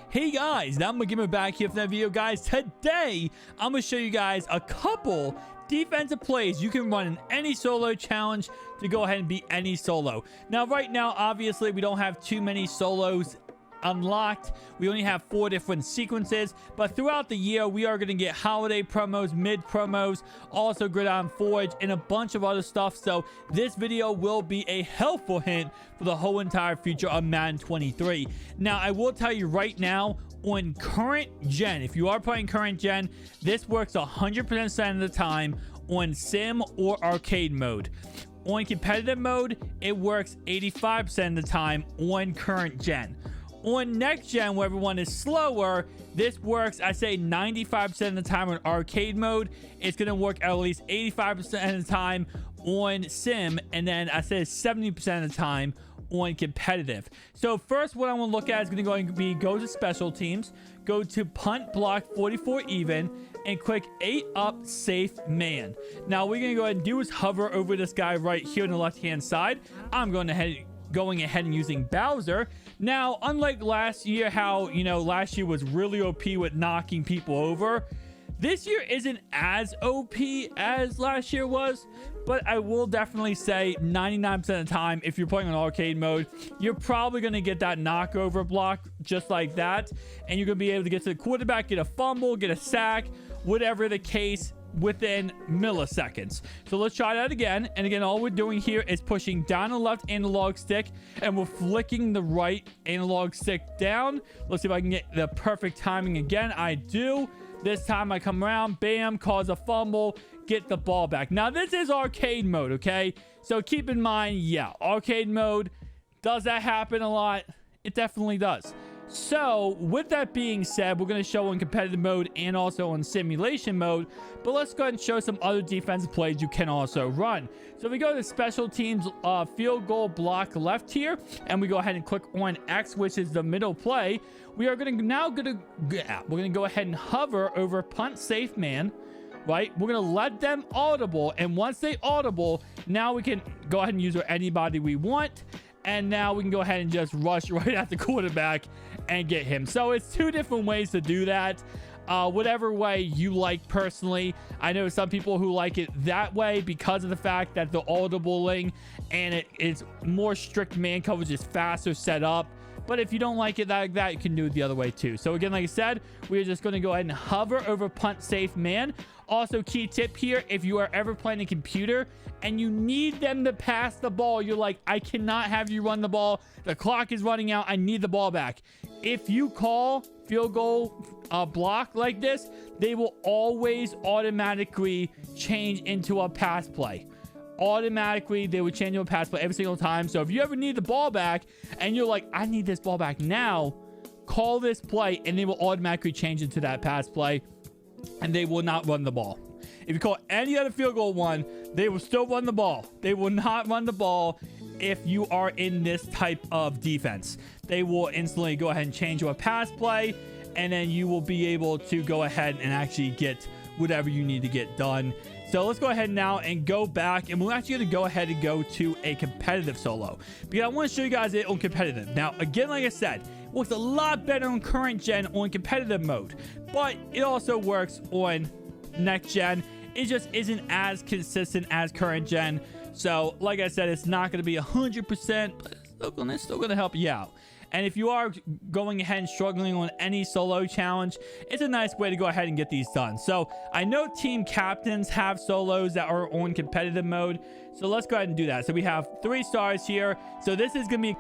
Hey guys, now I'm gonna back here for that video, guys. Today I'm gonna show you guys a couple defensive plays you can run in any solo challenge to go ahead and beat any solo. Now right now obviously we don't have too many solos unlocked. We only have 4 different sequences, but throughout the year we are going to get holiday promos, mid promos, also Gridiron Forge, and a bunch of other stuff. So this video will be a helpful hint for the whole entire future of Madden 23. Now I will tell you right now, on current gen, if you are playing current gen, this works 100% of the time on sim or arcade mode. On competitive mode, it works 85% of the time on current gen. On next gen, where everyone is slower, this works, I say, 95% of the time on arcade mode. It's going to work at least 85% of the time on sim, and then I say 70% of the time on competitive. So first, what I want to look at is going to be go to special teams, go to punt block 44 even, and click 8 up safe man. Now what we're going to go ahead and do is hover over this guy right here on the left hand side. I'm going ahead and using Bowser. Now, unlike last year, how, last year was really OP with knocking people over, this year isn't as OP as last year was, but I will definitely say 99% of the time, if you're playing on arcade mode, you're probably going to get that knockover block just like that, and you're going to be able to get to the quarterback, get a fumble, get a sack, whatever the case, within milliseconds. So let's try that again. And again, all we're doing here is pushing down the left analog stick, and we're flicking the right analog stick down. Let's see if I can get the perfect timing again. I do. This time I come around, bam, cause a fumble, get the ball back. Now this is arcade mode, okay? So keep in mind, yeah, arcade mode, does that happen a lot? It definitely does. So with that being said, we're going to show in competitive mode and also on simulation mode, but let's go ahead and show some other defensive plays you can also run. So we go to special teams field goal block left here, and we go ahead and click on X, which is the middle play. We are going to go ahead and hover over punt safe man. Right, we're gonna let them audible, and once they audible, now we can go ahead and use anybody we want. And now we can go ahead and just rush right at the quarterback and get him. So it's 2 different ways to do that. Whatever way you like personally. I know some people who like it that way because of the fact that the audibling and it's more strict man coverage, is faster set up. But if you don't like it like that, you can do it the other way too. So again, like I said, we're just going to go ahead and hover over punt safe man. Also, key tip here, if you are ever playing a computer and you need them to pass the ball, you're like, I cannot have you run the ball. The clock is running out. I need the ball back. If you call field goal block like this, they will always automatically change into a pass play. Automatically they would change to a pass play every single time. So if you ever need the ball back and you're like, I need this ball back now, call this play and they will automatically change into that pass play, and they will not run the ball. If you call any other field goal one, they will still run the ball. They will not run the ball if you are in this type of defense. They will instantly go ahead and change to a pass play, and then you will be able to go ahead and actually get whatever you need to get done. So let's go ahead now and go back, and we're actually going to go ahead and go to a competitive solo, because I want to show you guys it on competitive. Now, again, like I said, it works a lot better on current gen on competitive mode, but it also works on next gen. It just isn't as consistent as current gen. So like I said, it's not going to be 100%, but it's still going to help you out. And if you are going ahead and struggling on any solo challenge, it's a nice way to go ahead and get these done. So I know team captains have solos that are on competitive mode. So let's go ahead and do that. So we have 3 stars here. So this is going to be...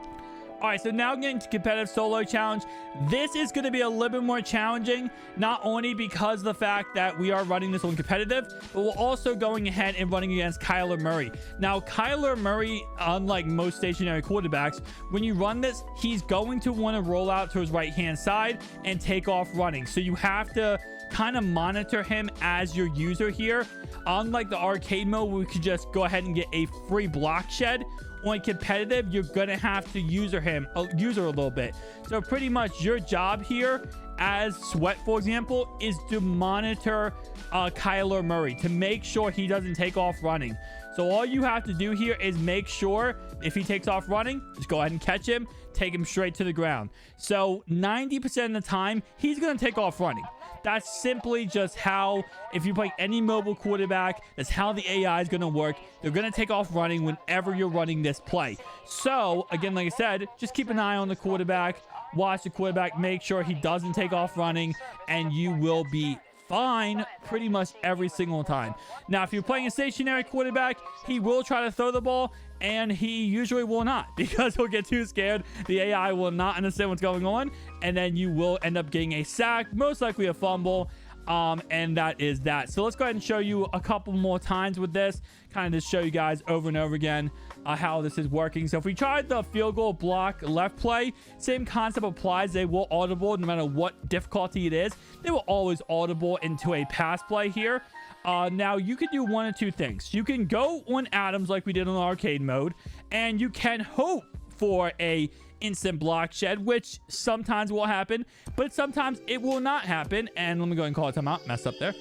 All right, so now getting to competitive solo challenge. This is going to be a little bit more challenging, not only because of the fact that we are running this on competitive, but we're also going ahead and running against Kyler Murray. Now, Kyler Murray, unlike most stationary quarterbacks, when you run this, he's going to want to roll out to his right-hand side and take off running. So you have to kind of monitor him as your user here. Unlike the arcade mode, where we could just go ahead and get a free block shed, on competitive, you're gonna have to user a little bit. So pretty much your job here as Sweat, for example, is to monitor Kyler Murray to make sure he doesn't take off running. So all you have to do here is make sure if he takes off running, just go ahead and catch him, take him straight to the ground. So 90% of the time, he's going to take off running. That's simply just how, if you play any mobile quarterback, that's how the AI is going to work. They're going to take off running whenever you're running this play. So again, like I said, just keep an eye on the quarterback, watch the quarterback, make sure he doesn't take off running, and you will be fine pretty much every single time. Now, if you're playing a stationary quarterback, he will try to throw the ball, and he usually will not, because he'll get too scared. The AI will not understand what's going on, and then you will end up getting a sack, most likely a fumble, and that is that. So let's go ahead and show you a couple more times with this, kind of just show you guys over and over again how this is working. So if we tried the field goal block left play, same concept applies. They will audible no matter what difficulty it is. They will always audible into a pass play here. Now you can do one of two things. You can go on Adams like we did on arcade mode, and you can hope for a instant block shed, which sometimes will happen, but sometimes it will not happen. And let me go ahead and call a timeout. Messed up there.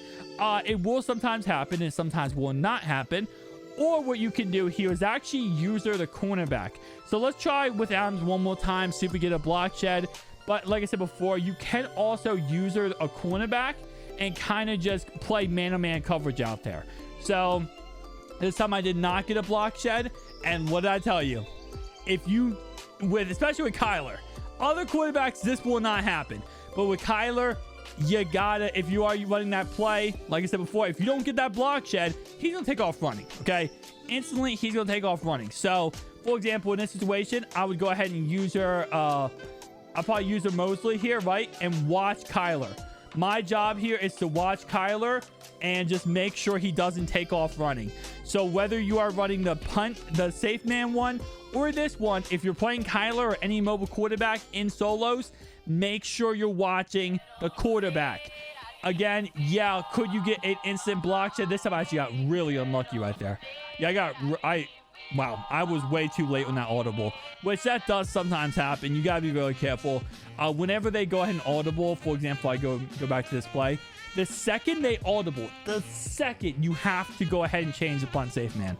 It will sometimes happen and sometimes will not happen. Or what you can do here is actually user the cornerback. So let's try with Adams one more time, see if we get a block shed. But like I said before, you can also user a cornerback and kind of just play man-to-man coverage out there. So this time I did not get a block shed. And what did I tell you? If you, especially with Kyler, other quarterbacks, this will not happen. But with Kyler, you gotta, if you are running that play, like I said before, if you don't get that block shed, he's gonna take off running. Okay, instantly he's gonna take off running. So for example, in this situation, I would go ahead and use her I'll probably use her Mosley here, right, and watch Kyler. My job here is to watch Kyler and just make sure he doesn't take off running. So whether you are running the punt, the safe man one, or this one, if you're playing Kyler or any mobile quarterback in solos, make sure you're watching the quarterback. Again, yeah, could you get an instant block shed? This time I actually got really unlucky right there. Yeah, wow, I was way too late on that audible, which that does sometimes happen. You gotta be really careful. Whenever they go ahead and audible, for example, I go back to this play, the second they audible, the second you have to go ahead and change the punt safe man.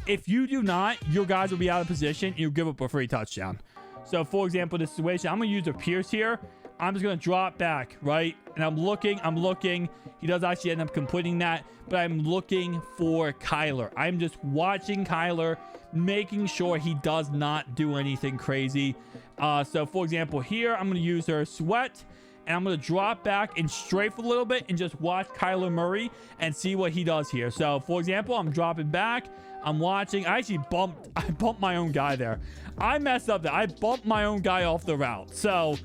If you do not, your guys will be out of position. You'll give up a free touchdown. So for example, this situation, I'm gonna use a Pierce here. I'm just gonna drop back, right? And I'm looking. He does actually end up completing that, but I'm looking for Kyler. I'm just watching Kyler, making sure he does not do anything crazy. So for example, here, I'm gonna use her Sweat, and I'm gonna drop back and strafe a little bit and just watch Kyler Murray and see what he does here. So for example, I'm dropping back. I'm watching. I bumped my own guy there. I messed up there. I bumped my own guy off the route. So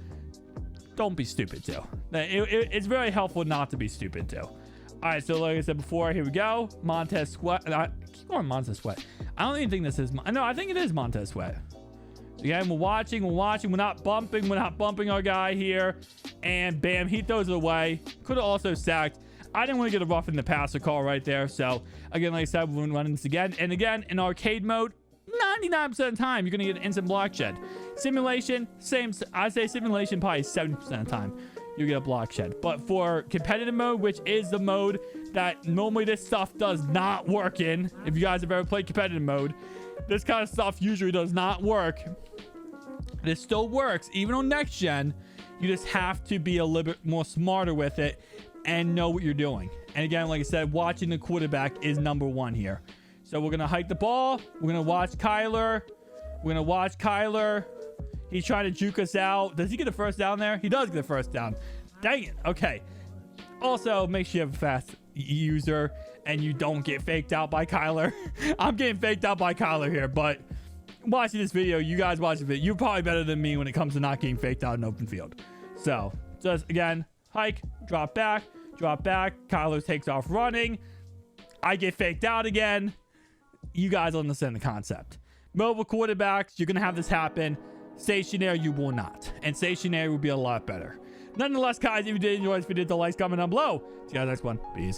don't be stupid too. It's very helpful not to be stupid too. All right, so like I said before, here we go. Montez Sweat. Keep going, Montez Sweat. I don't even think this is. No, I think it is Montez Sweat. So again, we're watching. We're not bumping our guy here. And bam, he throws it away. Could have also sacked. I didn't want to get a rough in the passer call right there. So again, like I said, we're running this again and again in arcade mode. 99% of the time, you're going to get an instant block shed. Simulation, same. I say simulation probably 70% of the time you get a block shed. But for competitive mode, which is the mode that normally this stuff does not work in, if you guys have ever played competitive mode, this kind of stuff usually does not work. This still works even on next gen. You just have to be a little bit more smarter with it and know what you're doing. And again, like I said, watching the quarterback is number one here. So we're going to hike the ball. We're going to watch Kyler. He's trying to juke us out. Does he get a first down there? He does get a first down. Dang it. Okay. Also, make sure you have a fast user and you don't get faked out by Kyler. I'm getting faked out by Kyler here, but watching this video, you guys watching the video, you're probably better than me when it comes to not getting faked out in open field. So just again, hike, drop back. Kyler takes off running. I get faked out again. You guys understand the concept. Mobile quarterbacks, you're going to have this happen. Stationary, you will not. And stationary will be a lot better. Nonetheless, guys, if you did enjoy this video, hit the like, comment down below. See you guys next one. Peace.